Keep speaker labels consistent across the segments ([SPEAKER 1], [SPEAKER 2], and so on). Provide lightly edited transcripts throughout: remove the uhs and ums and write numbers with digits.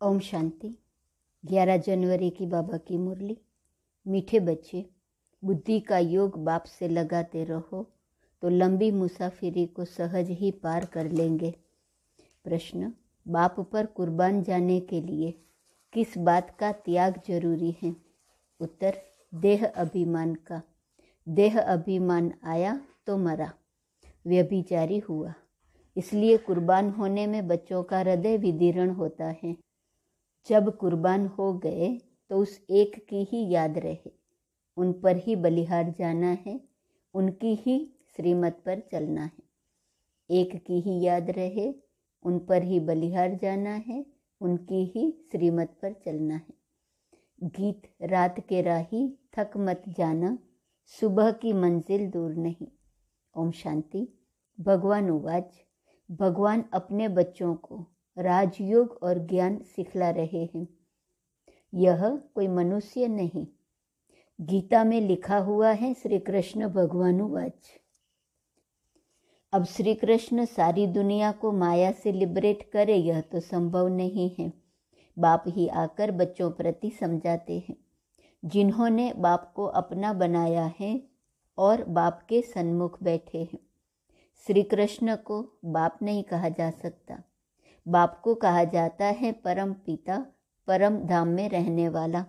[SPEAKER 1] ओम शांति। 11 जनवरी की बाबा की मुरली। मीठे बच्चे, बुद्धि का योग बाप से लगाते रहो तो लंबी मुसाफिरी को सहज ही पार कर लेंगे। प्रश्न, बाप पर कुर्बान जाने के लिए किस बात का त्याग जरूरी है? उत्तर, देह अभिमान का। देह अभिमान आया तो मरा, व्यभिचारी हुआ। इसलिए कुर्बान होने में बच्चों का हृदय विदीर्ण होता है। जब कुर्बान हो गए तो उस एक की ही याद रहे, उन पर ही बलिहार जाना है, उनकी ही श्रीमत पर चलना है। एक की ही याद रहे, उन पर ही बलिहार जाना है, उनकी ही श्रीमत पर चलना है। गीत रात के राही थक मत जाना, सुबह की मंजिल दूर नहीं। ओम शांति। भगवान उवाच, भगवान अपने बच्चों को राजयोग और ज्ञान सिखला रहे हैं। यह कोई मनुष्य नहीं। गीता में लिखा हुआ है, श्री कृष्ण भगवान उवाच। अब श्री कृष्ण सारी दुनिया को माया से लिबरेट करे यह तो संभव नहीं है। बाप ही आकर बच्चों प्रति समझाते हैं, जिन्होंने बाप को अपना बनाया है और बाप के सन्मुख बैठे हैं। श्री कृष्ण को बाप नहीं कहा जा सकता। बाप को कहा जाता है परम पिता, परम धाम में रहने वाला।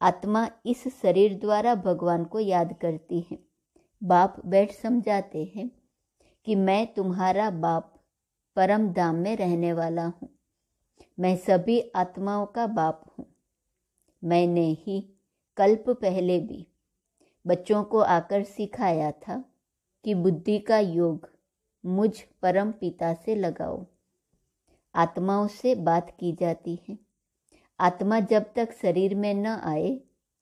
[SPEAKER 1] आत्मा इस शरीर द्वारा भगवान को याद करती है। बाप बैठ समझाते हैं कि मैं तुम्हारा बाप परम धाम में रहने वाला हूँ। मैं सभी आत्माओं का बाप हूँ। मैंने ही कल्प पहले भी बच्चों को आकर सिखाया था कि बुद्धि का योग मुझ परम पिता से लगाओ। आत्माओं से बात की जाती है। आत्मा जब तक शरीर में न आए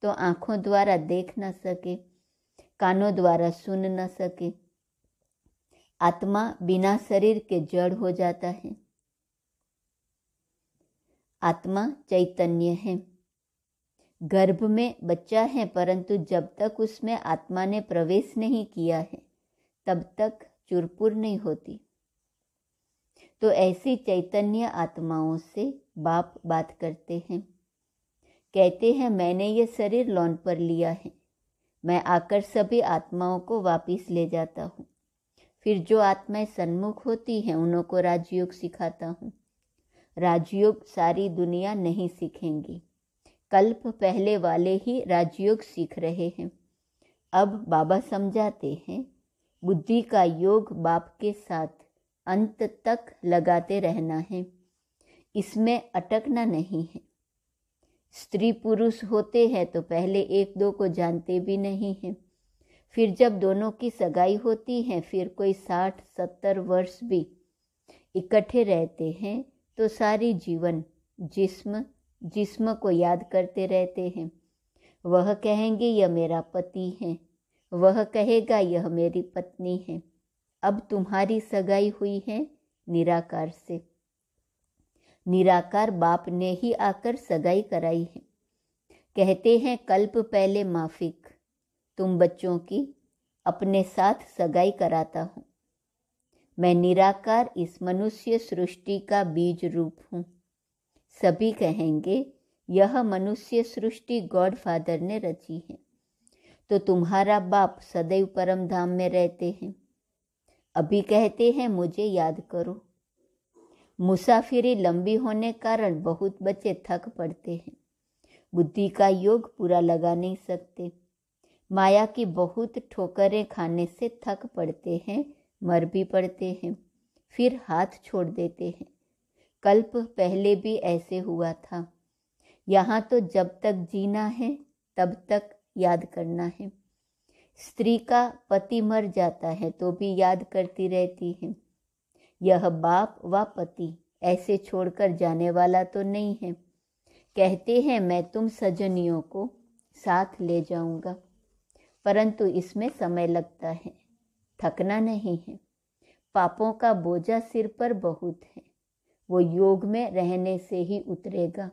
[SPEAKER 1] तो आँखों द्वारा देख न सके, कानों द्वारा सुन न सके। आत्मा बिना शरीर के जड़ हो जाता है। आत्मा चैतन्य है। गर्भ में बच्चा है, परंतु जब तक उसमें आत्मा ने प्रवेश नहीं किया है तब तक चुरपुर नहीं होती। तो ऐसी चैतन्य आत्माओं से बाप बात करते हैं। कहते हैं, मैंने ये शरीर लॉन पर लिया है, मैं आकर सभी आत्माओं को वापिस ले जाता हूँ। फिर जो आत्माएं सन्मुख होती हैं उन्हों को राजयोग सिखाता हूँ। राजयोग सारी दुनिया नहीं सीखेंगी। कल्प पहले वाले ही राजयोग सीख रहे हैं। अब बाबा समझाते हैं, बुद्धि का योग बाप के साथ अंत तक लगाते रहना है, इसमें अटकना नहीं है। स्त्री पुरुष होते हैं तो पहले एक दो को जानते भी नहीं हैं। फिर जब दोनों की सगाई होती है, फिर कोई 60-70 वर्ष भी इकट्ठे रहते हैं तो सारी जीवन जिस्म को याद करते रहते हैं। वह कहेंगे यह मेरा पति है, वह कहेगा यह मेरी पत्नी है। अब तुम्हारी सगाई हुई है निराकार से। निराकार बाप ने ही आकर सगाई कराई है। कहते हैं, कल्प पहले माफिक तुम बच्चों की अपने साथ सगाई कराता हूँ। मैं निराकार इस मनुष्य सृष्टि का बीज रूप हूँ। सभी कहेंगे यह मनुष्य सृष्टि गॉड फादर ने रची है। तो तुम्हारा बाप सदैव परम धाम में रहते हैं। अभी कहते हैं मुझे याद करो। मुसाफिरी लंबी होने कारण बहुत बच्चे थक पड़ते हैं। बुद्धि का योग पूरा लगा नहीं सकते। माया की बहुत ठोकरें खाने से थक पड़ते हैं, मर भी पड़ते हैं, फिर हाथ छोड़ देते हैं। कल्प पहले भी ऐसे हुआ था। यहाँ तो जब तक जीना है तब तक याद करना है। स्त्री का पति मर जाता है तो भी याद करती रहती है। यह बाप व पति ऐसे छोड़कर जाने वाला तो नहीं है। कहते हैं, मैं तुम सजनियों को साथ ले जाऊंगा, परंतु इसमें समय लगता है, थकना नहीं है। पापों का बोझा सिर पर बहुत है, वो योग में रहने से ही उतरेगा।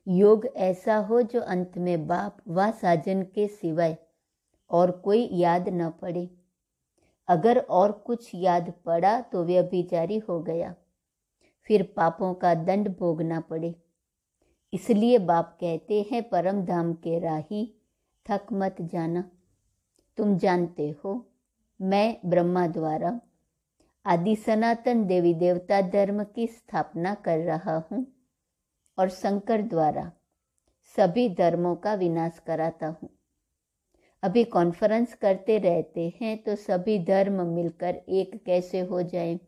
[SPEAKER 1] योग ऐसा हो जो अंत में बाप व साजन के सिवाय और कोई याद न पड़े। अगर और कुछ याद पड़ा तो व्यभिचारी हो गया। फिर पापों का दंड भोगना पड़े। इसलिए बाप कहते हैं परम धाम के राही थक मत जाना। तुम जानते हो मैं ब्रह्मा द्वारा आदि सनातन देवी देवता धर्म की स्थापना कर रहा हूँ और शंकर द्वारा सभी धर्मों का विनाश कराता हूँ। अभी कॉन्फ्रेंस करते रहते हैं तो सभी धर्म मिलकर एक कैसे हो जाए,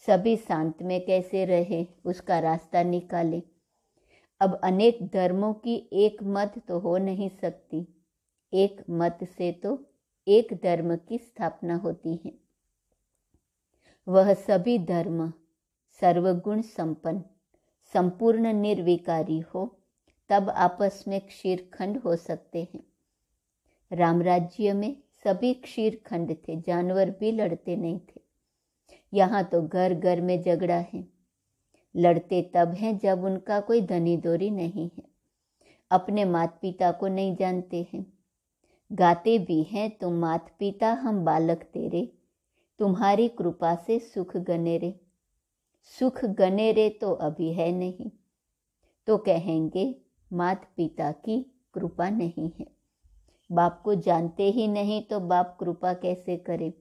[SPEAKER 1] सभी शांत में कैसे रहे, उसका रास्ता निकाले। अब अनेक धर्मों की एक मत तो हो नहीं सकती, एक मत से तो एक धर्म की स्थापना होती है। वह सभी धर्म सर्वगुण संपन्न संपूर्ण निर्विकारी हो, तब आपस में क्षीरखंड हो सकते हैं। राम राज्य में सभी क्षीरखंड थे, जानवर भी लड़ते नहीं थे। यहाँ तो घर घर में झगड़ा है। लड़ते तब हैं जब उनका कोई धनी दोरी नहीं है, अपने माता पिता को नहीं जानते हैं। गाते भी हैं तुम माता पिता हम बालक तेरे, तुम्हारी कृपा से सुख गनेरे। सुख गनेरे तो अभी है नहीं, तो कहेंगे माता पिता की कृपा नहीं है। बाप को जानते ही नहीं तो बाप कृपा कैसे करे।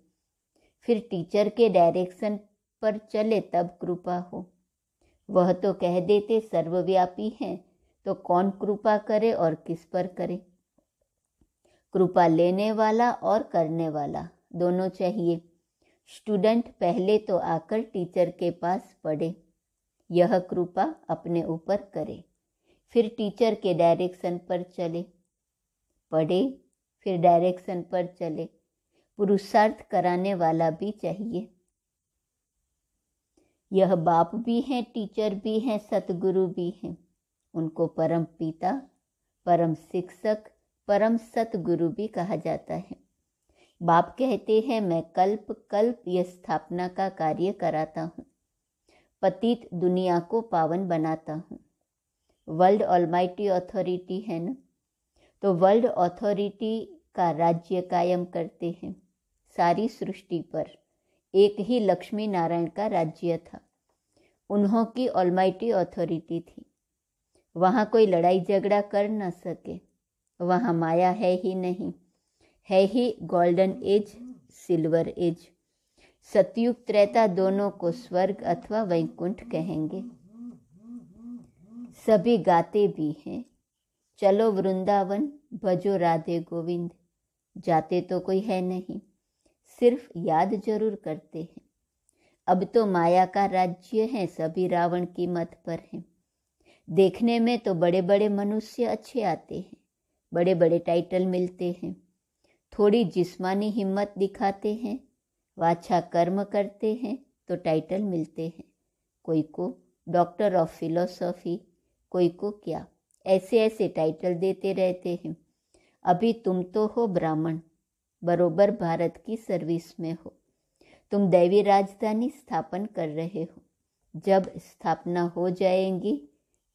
[SPEAKER 1] फिर टीचर के डायरेक्शन पर चले तब कृपा हो। वह तो कह देते सर्वव्यापी हैं, तो कौन कृपा करे और किस पर करे। कृपा लेने वाला और करने वाला दोनों चाहिए। स्टूडेंट पहले तो आकर टीचर के पास पढ़े, यह कृपा अपने ऊपर करे, फिर टीचर के डायरेक्शन पर चले, पढ़े, फिर डायरेक्शन पर चले। पुरुषार्थ कराने वाला भी चाहिए। यह बाप भी हैं, टीचर भी हैं, सतगुरु भी हैं। उनको परम पिता, परम शिक्षक, परम सतगुरु भी कहा जाता है। बाप कहते हैं मैं कल्प कल्प यह स्थापना का कार्य कराता हूँ, पतित दुनिया को पावन बनाता हूँ। वर्ल्ड ऑलमाइटी अथॉरिटी है ना, तो वर्ल्ड अथॉरिटी का राज्य कायम करते हैं। सारी सृष्टि पर एक ही लक्ष्मी नारायण का राज्य था, उन्हों की ऑलमाइटी अथॉरिटी थी। वहाँ कोई लड़ाई झगड़ा कर न सके, वहाँ माया है ही नहीं, है ही गोल्डन एज, सिल्वर एज। सतयुग त्रेता दोनों को स्वर्ग अथवा वैकुंठ कहेंगे। सभी गाते भी हैं चलो वृंदावन भजो राधे गोविंद। जाते तो कोई है नहीं, सिर्फ याद जरूर करते हैं। अब तो माया का राज्य है, सभी रावण की मत पर हैं। देखने में तो बड़े बड़े मनुष्य अच्छे आते हैं, बड़े बड़े टाइटल मिलते हैं। थोड़ी जिस्मानी हिम्मत दिखाते हैं, वाछा कर्म करते हैं तो टाइटल मिलते हैं। कोई को डॉक्टर ऑफ फिलोसॉफी, कोई को क्या, ऐसे ऐसे टाइटल देते रहते हैं। अभी तुम तो हो ब्राह्मण, बरोबर भारत की सर्विस में हो। तुम दैवी राजधानी स्थापन कर रहे हो। जब स्थापना हो जाएंगी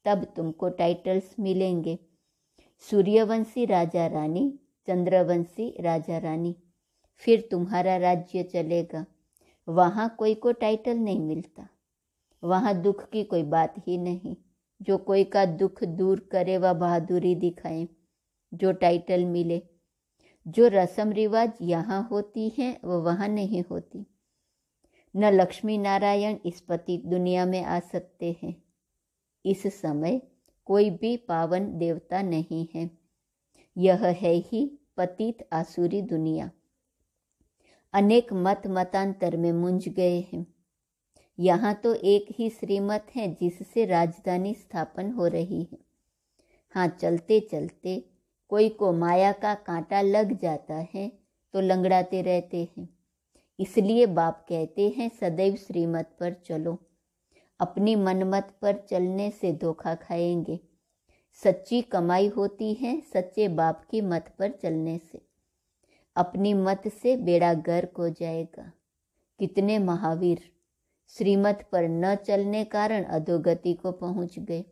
[SPEAKER 1] तब तुमको टाइटल्स मिलेंगे। सूर्यवंशी राजा रानी, चंद्रवंशी राजा रानी, फिर तुम्हारा राज्य चलेगा। वहाँ कोई को टाइटल नहीं मिलता, वहाँ दुख की कोई बात ही नहीं। जो कोई का दुख दूर करे वह बहादुरी दिखाए, जो टाइटल मिले। जो रस्म रिवाज यहाँ होती हैं वो वहाँ नहीं होती। न लक्ष्मी नारायण इस पतित दुनिया में आ सकते हैं। इस समय कोई भी पावन देवता नहीं है, यह है ही पतित आसुरी दुनिया। अनेक मत मतांतर में मुंझ गए हैं। यहाँ तो एक ही श्रीमत है जिससे राजधानी स्थापन हो रही है। हाँ, चलते चलते कोई को माया का कांटा लग जाता है तो लंगड़ाते रहते हैं। इसलिए बाप कहते हैं सदैव श्रीमत पर चलो। अपनी मनमत पर चलने से धोखा खाएंगे। सच्ची कमाई होती है सच्चे बाप की मत पर चलने से। अपनी मत से बेड़ा गर्क हो जाएगा। कितने महावीर श्रीमत पर न चलने कारण अधोगति को पहुंच गए।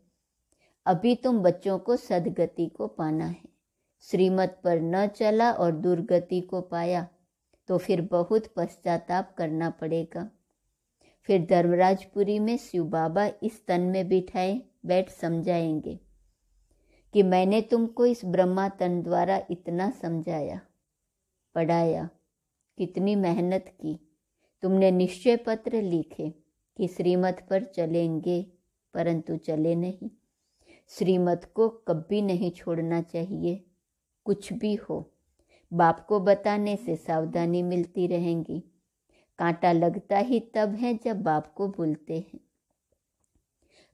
[SPEAKER 1] अभी तुम बच्चों को सदगति को पाना है। श्रीमत पर न चला और दुर्गति को पाया तो फिर बहुत पश्चाताप करना पड़ेगा। फिर धर्मराजपुरी में शिव बाबा इस तन में बैठ समझाएंगे कि मैंने तुमको इस ब्रह्मा तन द्वारा इतना समझाया, पढ़ाया, कितनी मेहनत की, तुमने निश्चय पत्र लिखे कि श्रीमत पर चलेंगे, परंतु चले नहीं। श्रीमत को कभी नहीं छोड़ना चाहिए। कुछ भी हो, बाप को बताने से सावधानी मिलती रहेंगी। कांटा लगता ही तब है जब बाप को भूलते हैं।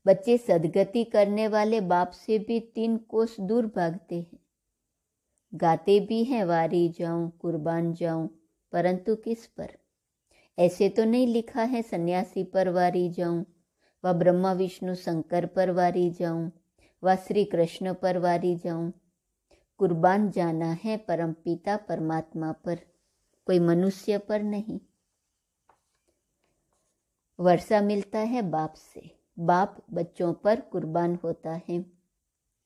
[SPEAKER 1] बच्चे सदगति करने वाले बाप से भी 3 कोस दूर भागते हैं। गाते भी हैं वारी जाऊं, कुर्बान जाऊं, परंतु किस पर? ऐसे तो नहीं लिखा है सन्यासी पर वारी जाऊं, व ब्रह्मा विष्णु शंकर पर वारी जाऊं, व श्री कृष्ण पर वारी जाऊं। कुर्बान जाना है परमपिता परमात्मा पर, कोई मनुष्य पर नहीं। वर्षा मिलता है बाप से, बाप बच्चों पर कुर्बान होता है।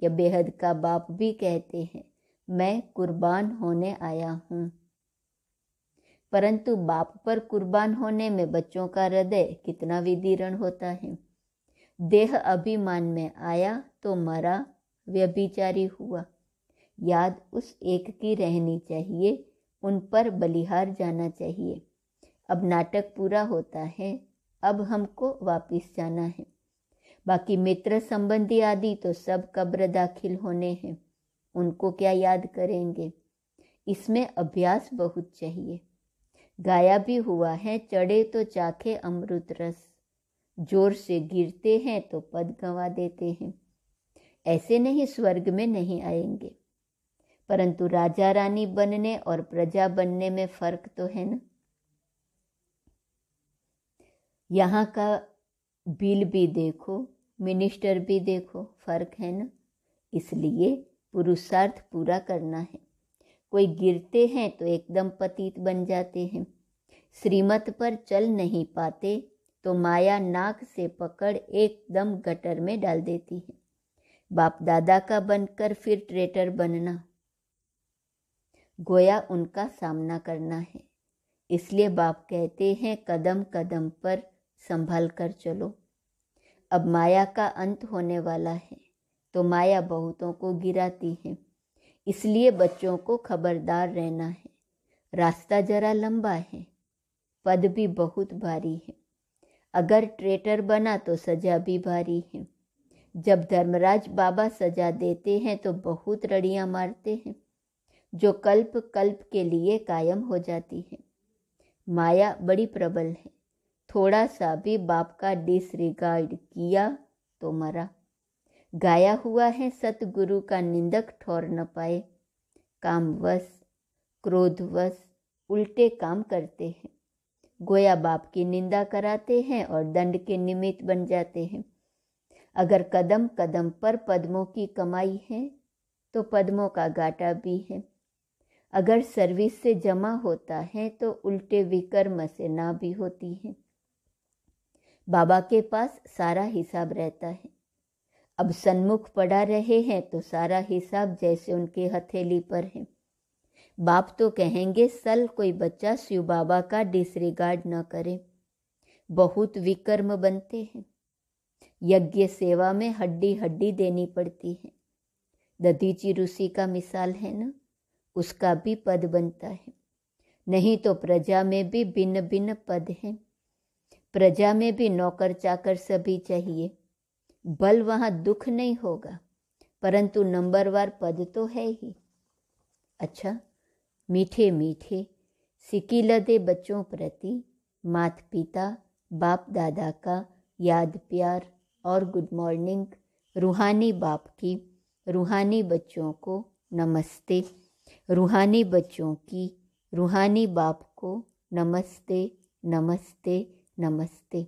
[SPEAKER 1] यह बेहद का बाप भी कहते हैं, मैं कुर्बान होने आया हूँ। परंतु बाप पर कुर्बान होने में बच्चों का हृदय कितना विदीर्ण होता है। देह अभिमान में आया तो मरा, व्यभिचारी हुआ। याद उस एक की रहनी चाहिए, उन पर बलिहार जाना चाहिए। अब नाटक पूरा होता है, अब हमको वापिस जाना है। बाकी मित्र संबंधी आदि तो सब कब्र दाखिल होने हैं, उनको क्या याद करेंगे। इसमें अभ्यास बहुत चाहिए। गाया भी हुआ है, चढ़े तो चाखे अमृत रस, जोर से गिरते हैं तो पद गंवा देते हैं। ऐसे नहीं स्वर्ग में नहीं आएंगे, परंतु राजा रानी बनने और प्रजा बनने में फर्क तो है ना। यहाँ का बिल भी देखो, मिनिस्टर भी देखो, फर्क है ना। इसलिए पुरुषार्थ पूरा करना है। कोई गिरते हैं तो एकदम पतित बन जाते हैं, श्रीमत पर चल नहीं पाते तो माया नाक से पकड़ एकदम गटर में डाल देती है। बाप दादा का बनकर फिर ट्रेटर बनना, गोया उनका सामना करना है। इसलिए बाप कहते हैं कदम कदम पर संभल कर चलो। अब माया का अंत होने वाला है, तो माया बहुतों को गिराती है। इसलिए बच्चों को खबरदार रहना है। रास्ता जरा लंबा है, पद भी बहुत भारी है। अगर ट्रेटर बना तो सजा भी भारी है। जब धर्मराज बाबा सजा देते हैं तो बहुत रड़ियां मारते हैं, जो कल्प कल्प के लिए कायम हो जाती है। माया बड़ी प्रबल है। थोड़ा सा भी बाप का डिसरिगार्ड किया तो मरा। गाया हुआ है सतगुरु का निंदक ठौर न पाए। कामवश क्रोधवश उल्टे काम करते हैं, गोया बाप की निंदा कराते हैं और दंड के निमित्त बन जाते हैं। अगर कदम कदम पर पद्मों की कमाई है तो पद्मों का घाटा भी है। अगर सर्विस से जमा होता है तो उल्टे विकर्म से ना भी होती है। बाबा के पास सारा हिसाब रहता है। अब सन्मुख पड़ा रहे हैं तो सारा हिसाब जैसे उनके हथेली पर है। बाप तो कहेंगे सल कोई बच्चा शिव बाबा का डिसरिगार्ड न करे। बहुत विकर्म बनते हैं। यज्ञ सेवा में हड्डी हड्डी देनी पड़ती है। दधीची ऋषि का मिसाल है ना, उसका भी पद बनता है। नहीं तो प्रजा में भी भिन्न भिन्न पद हैं। प्रजा में भी नौकर चाकर सभी चाहिए। बल वहाँ दुख नहीं होगा, परंतु नंबरवार पद तो है ही। अच्छा, मीठे मीठे सिकीलदे बच्चों प्रति माता पिता बाप दादा का याद प्यार और गुड मॉर्निंग। रूहानी बाप की रूहानी बच्चों को नमस्ते। रूहानी बच्चों की रूहानी बाप को नमस्ते नमस्ते नमस्ते।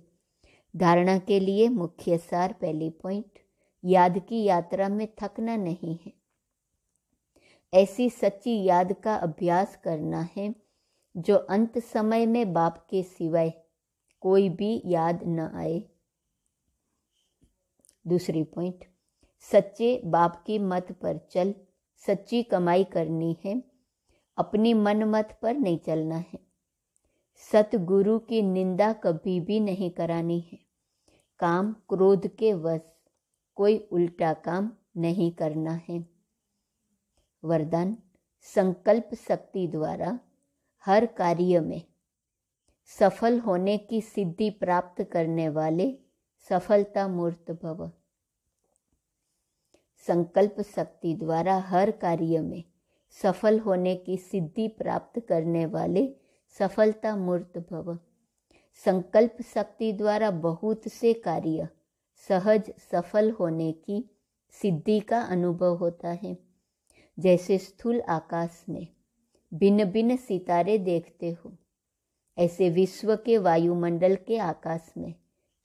[SPEAKER 1] धारणा के लिए मुख्य सार, पहली पॉइंट, याद की यात्रा में थकना नहीं है। ऐसी सच्ची याद का अभ्यास करना है जो अंत समय में बाप के सिवाय कोई भी याद न आए। दूसरी पॉइंट, सच्चे बाप की मत पर चल। सच्ची कमाई करनी है, अपनी मन मत पर नहीं चलना है। सतगुरु की निंदा कभी भी नहीं करानी है। काम क्रोध के वश कोई उल्टा काम नहीं करना है। वरदान, संकल्प शक्ति द्वारा हर कार्य में सफल होने की सिद्धि प्राप्त करने वाले सफलता मूर्त भव। संकल्प शक्ति द्वारा हर कार्य में सफल होने की सिद्धि प्राप्त करने वाले सफलता मूर्त भव। संकल्प शक्ति द्वारा बहुत से कार्य सहज सफल होने की सिद्धि का अनुभव होता है। जैसे स्थूल आकाश में भिन्न भिन्न सितारे देखते हो, ऐसे विश्व के वायुमंडल के आकाश में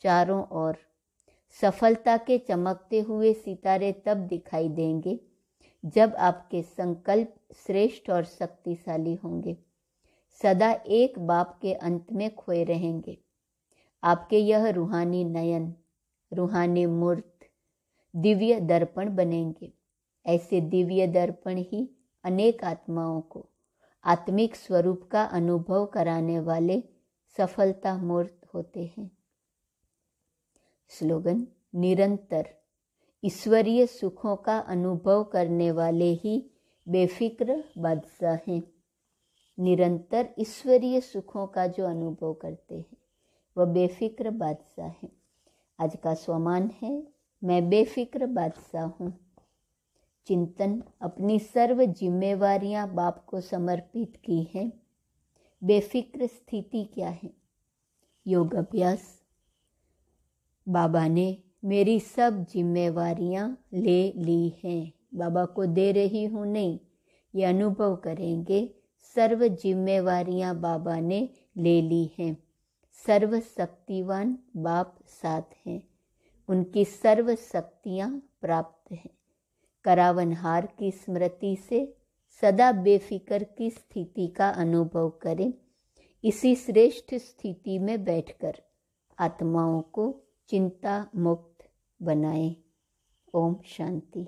[SPEAKER 1] चारों ओर सफलता के चमकते हुए सितारे तब दिखाई देंगे जब आपके संकल्प श्रेष्ठ और शक्तिशाली होंगे। सदा एक बाप के अंत में खोए रहेंगे। आपके यह रूहानी नयन, रूहानी मूर्त दिव्य दर्पण बनेंगे। ऐसे दिव्य दर्पण ही अनेक आत्माओं को आत्मिक स्वरूप का अनुभव कराने वाले सफलता मूर्त होते हैं। स्लोगन, निरंतर ईश्वरीय सुखों का अनुभव करने वाले ही बेफिक्र बादशाह हैं। निरंतर ईश्वरीय सुखों का जो अनुभव करते हैं वह बेफिक्र बादशाह हैं। आज का स्वमान है, मैं बेफिक्र बादशाह हूँ। चिंतन, अपनी सर्व जिम्मेवारियां बाप को समर्पित की हैं। बेफिक्र स्थिति क्या है? योग अभ्यास, बाबा ने मेरी सब जिम्मेवारियां ले ली हैं। बाबा को दे रही हूँ नहीं, ये अनुभव करेंगे। सर्व जिम्मेवारियां बाबा ने ले ली हैं। सर्व शक्तिवान बाप साथ हैं, उनकी सर्व शक्तियां प्राप्त हैं। करावनहार की स्मृति से सदा बेफिक्र की स्थिति का अनुभव करें। इसी श्रेष्ठ स्थिति में बैठकर आत्माओं को चिंता मुक्त बनाएं। ओम शांति।